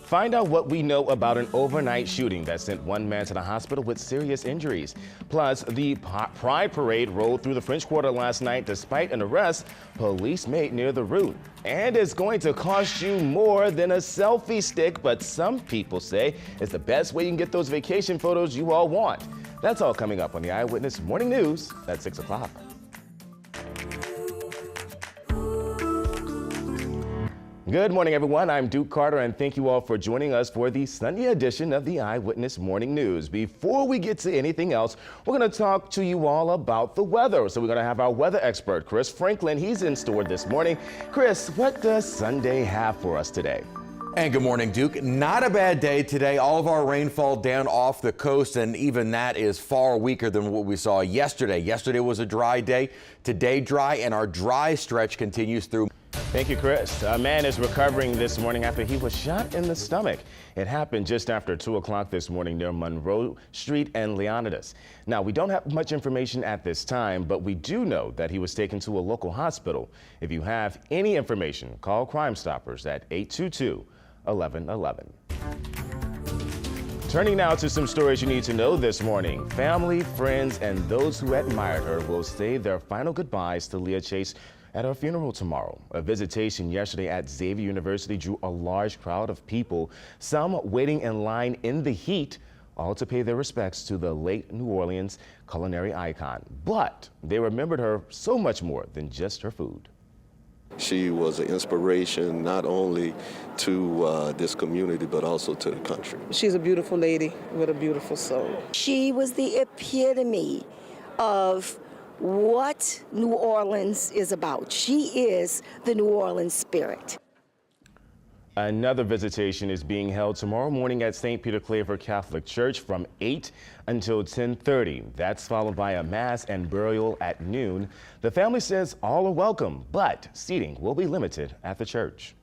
Find out what we know about an overnight shooting that sent one man to the hospital with serious injuries. Plus, the Pride Parade rolled through the French Quarter last night despite an arrest police made near the route. And it's going to cost you more than a selfie stick, but some people say it's the best way you can get those vacation photos you all want. That's all coming up on the Eyewitness Morning News at 6 o'clock. Good morning, everyone. I'm Duke Carter, and thank you all for joining us for the Sunday edition of the Eyewitness Morning News. Before we get to anything else, we're going to talk to you all about the weather. So we're going to have our weather expert, Chris Franklin. He's in store this morning. Chris, what does Sunday have for us today? And good morning, Duke. Not a bad day today. All of our rainfall down off the coast, and even that is far weaker than what we saw yesterday. Yesterday was a dry day. Today dry, and our dry stretch continues through. Thank you, Chris. A man is recovering this morning after he was shot in the stomach. It happened just after 2 o'clock this morning near Monroe Street and Leonidas. Now, we don't have much information at this time, but we do know that he was taken to a local hospital. If you have any information, call Crime Stoppers at 822-1111. Turning now to some stories you need to know this morning. Family, friends, and those who admired her will say their final goodbyes to Leah Chase at her funeral tomorrow. A visitation yesterday at Xavier University drew a large crowd of people, some waiting in line in the heat, all to pay their respects to the late New Orleans culinary icon. But they remembered her so much more than just her food. She was an inspiration not only to this community, but also to the country. She's a beautiful lady with a beautiful soul. She was the epitome of what New Orleans is about. She is the New Orleans spirit. Another visitation is being held tomorrow morning at St. Peter Claver Catholic Church from 8 until 10:30. That's followed by a mass and burial at noon. The family says all are welcome, but seating will be limited at the church.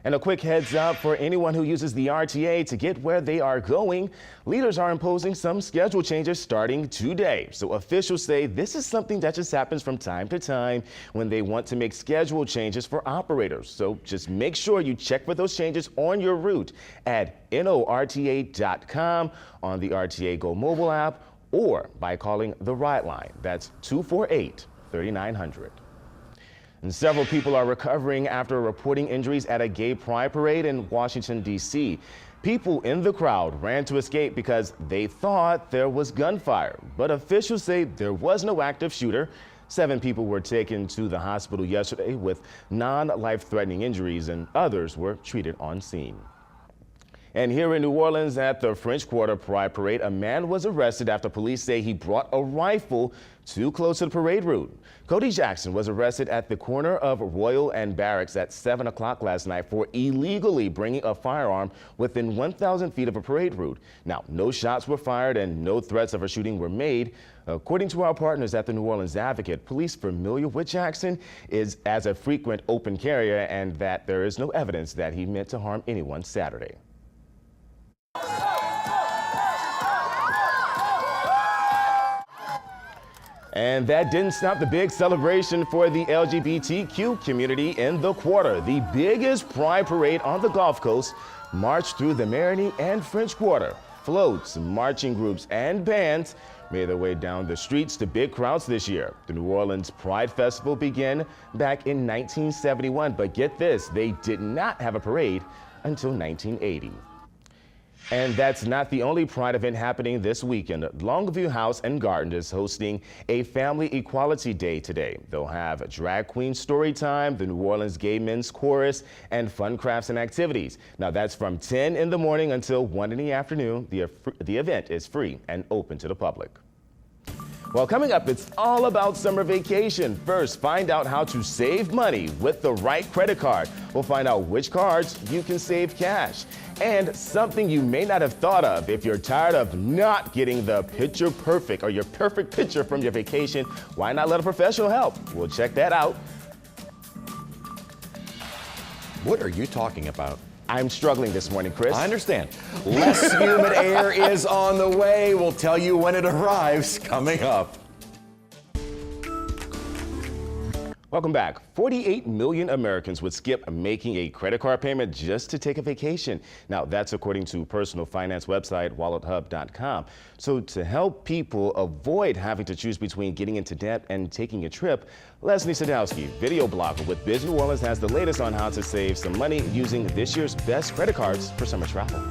And a quick heads up for anyone who uses the RTA to get where they are going. Leaders are imposing some schedule changes starting today. So officials say this is something that just happens from time to time when they want to make schedule changes for operators. So just make sure you check for those changes on your route at norta.com, on the RTA Go mobile app, or by calling the Ride Line. That's 248-3900. And several people are recovering after reporting injuries at a gay pride parade in Washington, D.C. People in the crowd ran to escape because they thought there was gunfire. But officials say there was no active shooter. 7 people were taken to the hospital yesterday with non-life-threatening injuries, and others were treated on scene. And here in New Orleans at the French Quarter Pride Parade, a man was arrested after police say he brought a rifle too close to the parade route. Cody Jackson was arrested at the corner of Royal and Barracks at 7 o'clock last night for illegally bringing a firearm within 1,000 feet of a parade route. Now, no shots were fired and no threats of a shooting were made. According to our partners at the New Orleans Advocate, police familiar with Jackson is as a frequent open carrier and that there is no evidence that he meant to harm anyone Saturday. And that didn't stop the big celebration for the LGBTQ community in the quarter. The biggest pride parade on the Gulf Coast marched through the Marigny and French Quarter. Floats, marching groups, and bands made their way down the streets to big crowds this year. The New Orleans Pride Festival began back in 1971, but get this, they did not have a parade until 1980. And that's not the only Pride event happening this weekend. Longview House and Garden is hosting a Family Equality Day today. They'll have a drag queen story time, the New Orleans Gay Men's Chorus, and fun crafts and activities. Now that's from 10 in the morning until 1 in the afternoon. The event is free and open to the public. Well, coming up, it's all about summer vacation. First, find out how to save money with the right credit card. We'll find out which cards you can save cash. And something you may not have thought of if you're tired of not getting the picture perfect or your perfect picture from your vacation, why not let a professional help? We'll check that out. What are you talking about? I'm struggling this morning, Chris. I understand. Less humid air is on the way. We'll tell you when it arrives coming up. Welcome back. 48 million Americans would skip making a credit card payment just to take a vacation. Now, that's according to personal finance website WalletHub.com. So to help people avoid having to choose between getting into debt and taking a trip, Leslie Sadowski, video blogger with Biz New Orleans, has the latest on how to save some money using this year's best credit cards for summer travel.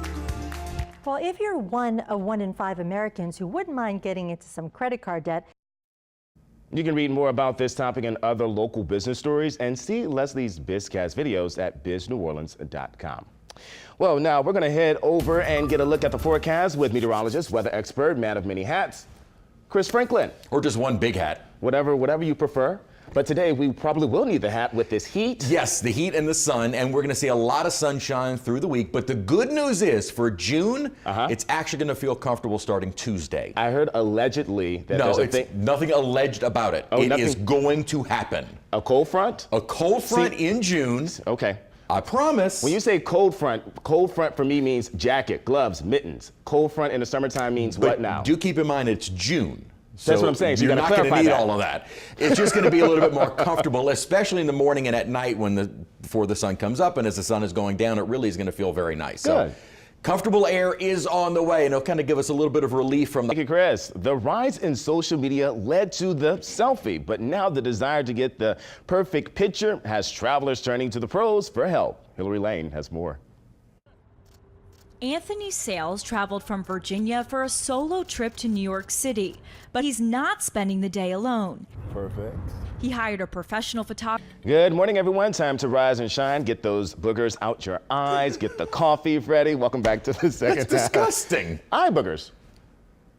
Well, if you're one in 5 Americans who wouldn't mind getting into some credit card debt. You can read more about this topic and other local business stories and see Leslie's BizCast videos at bizneworleans.com. Well, now we're going to head over and get a look at the forecast with meteorologist, weather expert, man of many hats, Chris Franklin. Or just one big hat. Whatever you prefer. But today we probably will need the hat with this heat. Yes, the heat and the sun, and we're going to see a lot of sunshine through the week. But the good news is for June, it's actually going to feel comfortable starting Tuesday. I heard allegedly that no, there's a it's thing. Nothing alleged about it. Oh, it nothing. is going to happen. A cold front? A cold front in June. Okay. I promise. When you say cold front for me means jacket, gloves, mittens. Cold front in the summertime means what now? Do keep in mind it's June. That's what I'm saying. So you're you not gotta going to need clarify all of that. It's just going to be a little bit more comfortable, especially in the morning and at night before the sun comes up, and as the sun is going down, it really is going to feel very nice. Good. So, comfortable air is on the way, and it'll kind of give us a little bit of relief from the. Thank you, Chris. The rise in social media led to the selfie, but now the desire to get the perfect picture has travelers turning to the pros for help. Hillary Lane has more. Anthony Sales traveled from Virginia for a solo trip to New York City, but he's not spending the day alone. Perfect. He hired a professional photographer. Good morning, everyone. Time to rise and shine. Get those boogers out your eyes. Get the coffee ready. Welcome back to the second That's disgusting. Eye boogers.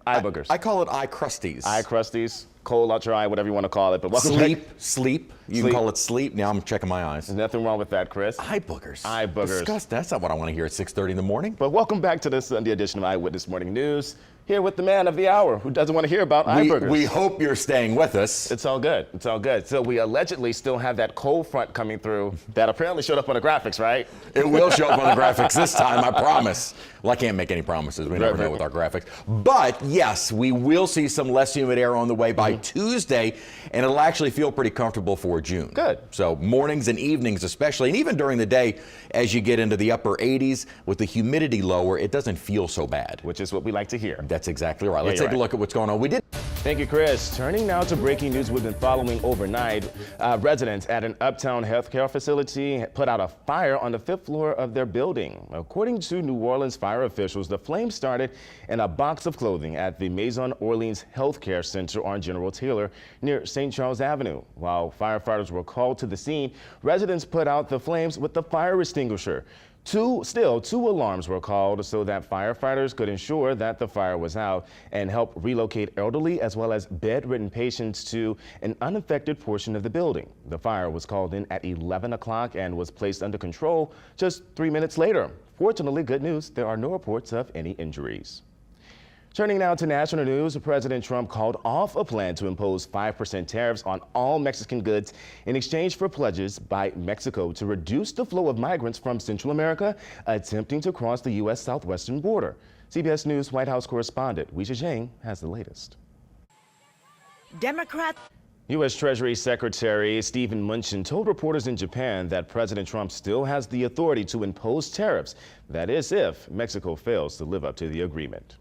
Eye boogers. I call it eye crusties. Eye crusties. Cold out your eye, whatever you want to call it. But welcome back. Sleep. You Sleep. can call it sleep. Now I'm checking my eyes. There's nothing wrong with that, Chris. Eye boogers. Eye boogers. Disgusting. That's not what I want to hear at 6:30 in the morning. But welcome back to the Sunday edition of Eyewitness Morning News. Here with the man of the hour who doesn't want to hear about eye boogers. We hope you're staying with us. It's all good. It's all good. So we allegedly still have that cold front coming through that apparently showed up on the graphics, right? It will show up on the graphics this time, I promise. Well, I can't make any promises. We never know with our graphics. But yes, we will see some less humid air on the way by Tuesday, and it'll actually feel pretty comfortable for June. Good. So mornings and evenings especially, and even during the day as you get into the upper 80s with the humidity lower, it doesn't feel so bad. Which is what we like to hear. That's exactly right. Let's you're take a look at what's going on. We did. Thank you, Chris. Turning now to breaking news we've been following overnight. Residents at an uptown healthcare facility put out a fire on the 5th floor of their building. According to New Orleans fire officials, the flames started in a box of clothing at the Maison Orleans Healthcare Center on General Taylor near St. Charles Avenue. While firefighters were called to the scene, residents put out the flames with the fire extinguisher. Two alarms were called so that firefighters could ensure that the fire was out and help relocate elderly as well as bedridden patients to an unaffected portion of the building. The fire was called in at 11 o'clock and was placed under control just 3 minutes later. Fortunately, good news, there are no reports of any injuries. Turning now to national news, President Trump called off a plan to impose 5% tariffs on all Mexican goods in exchange for pledges by Mexico to reduce the flow of migrants from Central America attempting to cross the U.S. southwestern border. CBS News White House correspondent Weijia Zhang has the latest. U.S. Treasury Secretary Steven Mnuchin told reporters in Japan that President Trump still has the authority to impose tariffs. That is, if Mexico fails to live up to the agreement.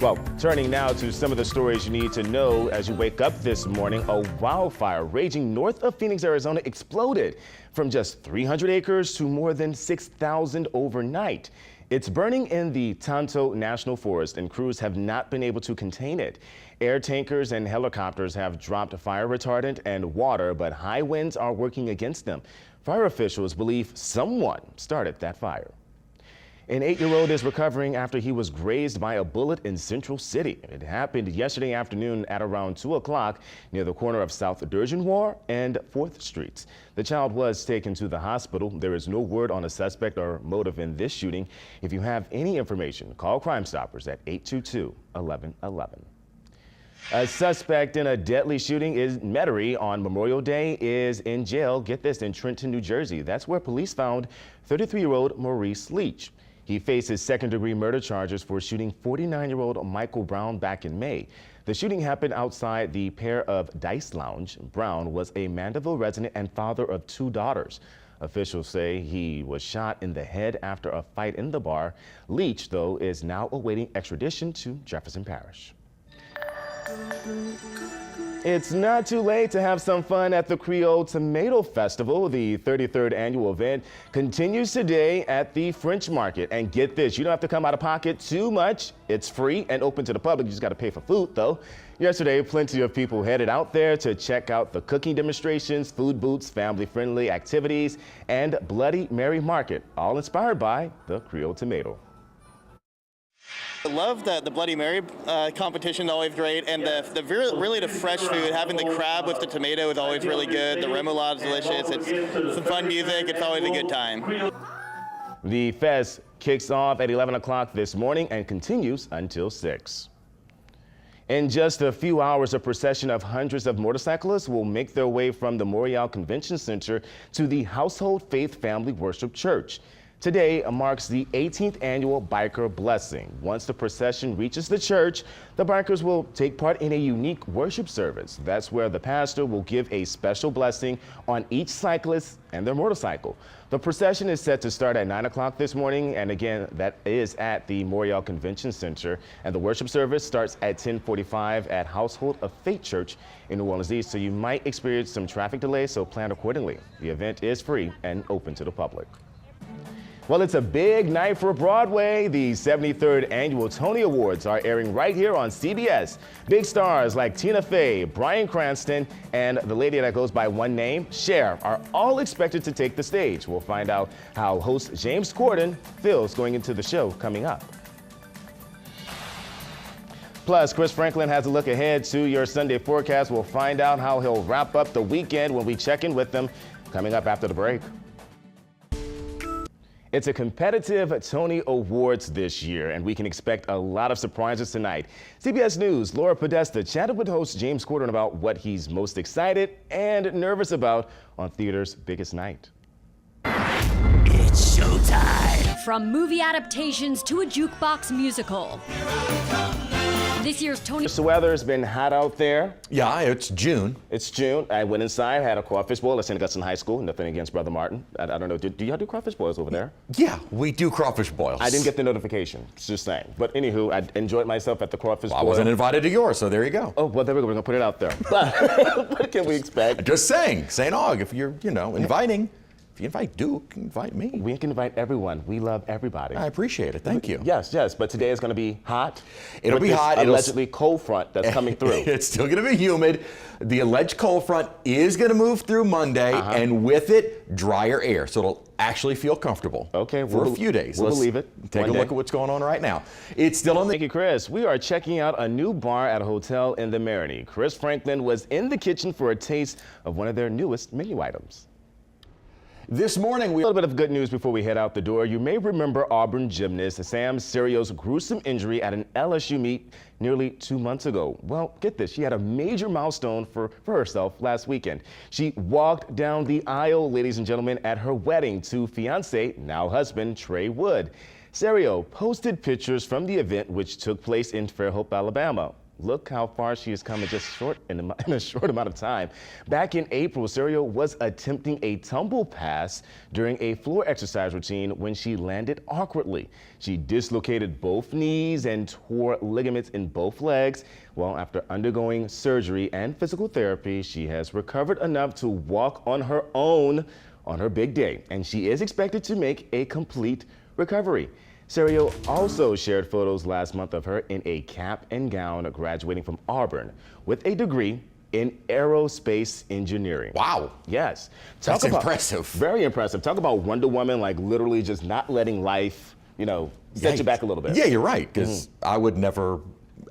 Well, turning now to some of the stories you need to know as you wake up this morning, a wildfire raging north of Phoenix, Arizona exploded from just 300 acres to more than 6,000 overnight. It's burning in the Tonto National Forest, and crews have not been able to contain it. Air tankers and helicopters have dropped fire retardant and water, but high winds are working against them. Fire officials believe someone started that fire. An 8-year-old is recovering after he was grazed by a bullet in Central City. It happened yesterday afternoon at around 2 o'clock near the corner of South Durgeois and 4th Streets. The child was taken to the hospital. There is no word on a suspect or motive in this shooting. If you have any information, call Crime Stoppers at 822-1111. A suspect in a deadly shooting in Metairie on Memorial Day is in jail, get this, in Trenton, New Jersey. That's where police found 33-year-old Maurice Leach. He faces second-degree murder charges for shooting 49-year-old Michael Brown back in May. The shooting happened outside the Pair of Dice Lounge. Brown was a Mandeville resident and father of 2 daughters. Officials say he was shot in the head after a fight in the bar. Leach, though, is now awaiting extradition to Jefferson Parish. It's not too late to have some fun at the Creole Tomato Festival. The 33rd annual event continues today at the French Market. And get this, you don't have to come out of pocket too much. It's free and open to the public. You just got to pay for food, though. Yesterday, plenty of people headed out there to check out the cooking demonstrations, food booths, family-friendly activities, and Bloody Mary Market, all inspired by the Creole tomato. I love that the Bloody Mary competition is always great, and really the fresh food, having the crab with the tomato is always really good. The remoulade is delicious. It's some fun music. It's always a good time. The fest kicks off at 11 o'clock this morning and continues until 6. In just a few hours, a procession of hundreds of motorcyclists will make their way from the Morial Convention Center to the Household Faith Family Worship Church. Today marks the 18th annual Biker Blessing. Once the procession reaches the church, the bikers will take part in a unique worship service. That's where the pastor will give a special blessing on each cyclist and their motorcycle. The procession is set to start at 9 o'clock this morning, and again, that is at the Morial Convention Center. And the worship service starts at 10:45 at Household of Faith Church in New Orleans East, so you might experience some traffic delays, so plan accordingly. The event is free and open to the public. Well, it's a big night for Broadway. The 73rd annual Tony Awards are airing right here on CBS. Big stars like Tina Fey, Bryan Cranston, and the lady that goes by one name, Cher, are all expected to take the stage. We'll find out how host James Corden feels going into the show coming up. Plus, Chris Franklin has a look ahead to your Sunday forecast. We'll find out how he'll wrap up the weekend when we check in with him coming up after the break. It's a competitive Tony Awards this year, and we can expect a lot of surprises tonight. CBS News' Laura Podesta chatted with host James Corden about what he's most excited and nervous about on theater's biggest night. It's showtime! From movie adaptations to a jukebox musical. This year's Tony... The weather's been hot out there. Yeah, it's June. It's June. I went inside, had a crawfish boil at St. Augustine High School. Nothing against Brother Martin. I don't know. Do y'all do crawfish boils over there? Yeah, we do crawfish boils. I didn't get the notification. Just saying. But anywho, I enjoyed myself at the crawfish boil. I wasn't invited to yours, so there you go. Oh, well, there we go. We're going to put it out there. What can we expect? Just saying. St. Aug, if you're, inviting. If you invite Duke, invite me. We can invite everyone. We love everybody. I appreciate it. Thank you. Yes. But today is going to be hot. It'll be hot. Allegedly cold front that's coming through. It's still going to be humid. The alleged cold front is going to move through Monday, and with it, drier air. So it'll actually feel comfortable. Okay. For a few days. We'll believe it. Take a look at what's going on right now. It's still on the... Thank you, Chris. We are checking out a new bar at a hotel in the Marigny. Chris Franklin was in the kitchen for a taste of one of their newest menu items. This morning, a little bit of good news before we head out the door. You may remember Auburn gymnast Sam Serios' gruesome injury at an LSU meet nearly 2 months ago. Well, get this, she had a major milestone for herself last weekend. She walked down the aisle, ladies and gentlemen, at her wedding to fiance, now husband, Trey Wood. Serio posted pictures from the event, which took place in Fairhope, Alabama. Look how far she has come in in a short amount of time. Back in April, Serio was attempting a tumble pass during a floor exercise routine when she landed awkwardly. She dislocated both knees and tore ligaments in both legs. Well, after undergoing surgery and physical therapy, she has recovered enough to walk on her own on her big day, and she is expected to make a complete recovery. Serio also shared photos last month of her in a cap and gown graduating from Auburn with a degree in aerospace engineering. Wow. Yes. That's impressive. Very impressive. Talk about Wonder Woman, like literally just not letting life, set you back a little bit. Yeah, you're right, because I would never...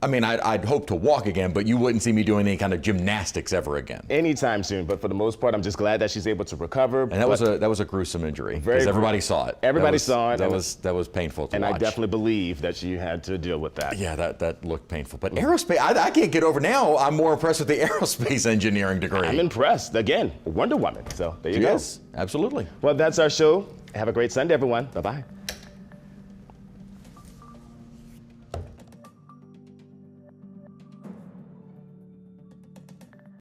I'd hope to walk again, but you wouldn't see me doing any kind of gymnastics ever again. Anytime soon, but for the most part, I'm just glad that she's able to recover. And that was a gruesome injury, because everybody saw it. Everybody saw it. That was painful to watch. And I definitely believe that you had to deal with that. Yeah, that looked painful. But aerospace, I can't get over now. I'm more impressed with the aerospace engineering degree. I'm impressed. Again, Wonder Woman. So there you go. Yes, absolutely. Well, that's our show. Have a great Sunday, everyone. Bye-bye.